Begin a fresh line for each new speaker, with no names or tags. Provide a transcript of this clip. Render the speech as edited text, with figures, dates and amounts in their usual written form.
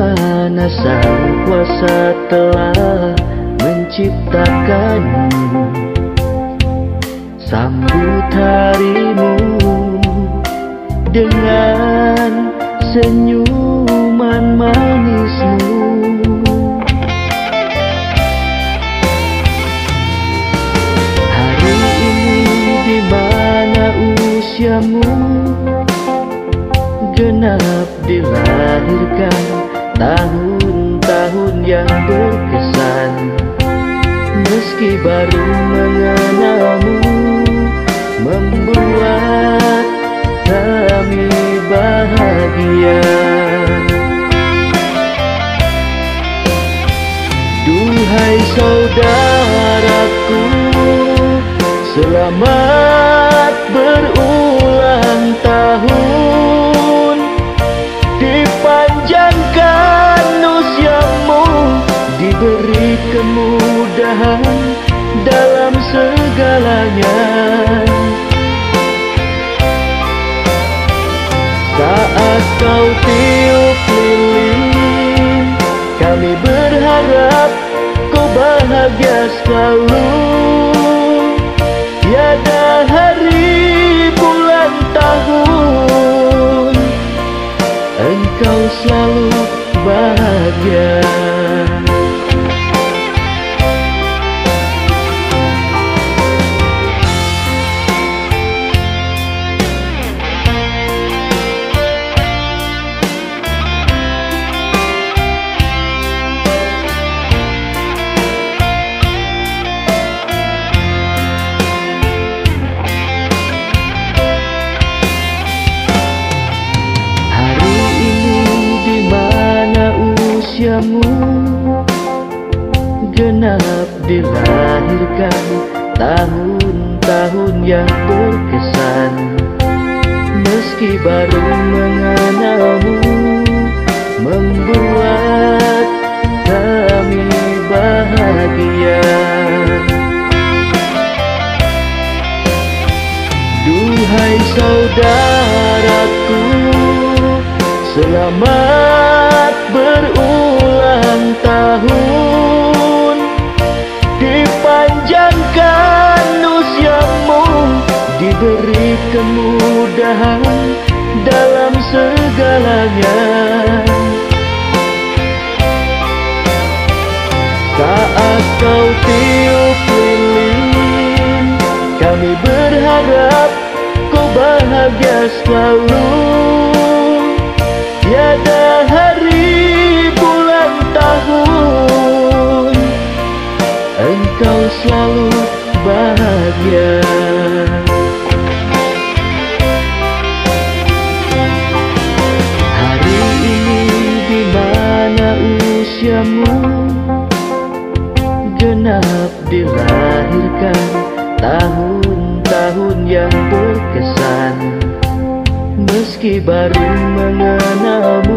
mana Sang Kuasa telah menciptakanmu. Sambut harimu dengan senyuman manismu. Hari ini di mana usiamu genap dilahirkan, tahun-tahun yang berkesan. Meski baru mengenalmu, membuat kami bahagia. Duhai saudaraku, selamat berulang tahun. Dipanjangkan usiamu, diberi kemudahan dalam segalanya. Saat kau tiup lilin, kami berharap kau bahagia selalu. Tiada hari, bulan, tahun, engkau selalu bahagia. Genap dilahirkan, tahun-tahun yang berkesan. Meski baru mengenalmu, membuat kami bahagia. Duhai saudaraku, selamat berulang tahun. Dipanjangkan usiamu, diberi kemudahan dalam segalanya. Saat kau tiup lilin, kami berharap kau bahagia selalu. Tiada hari, bulan, tahun, engkau selalu bahagia. Hari ini di mana usiamu genap dilahirkan, tahun-tahun yang berkesan. Meski baru mengenalmu,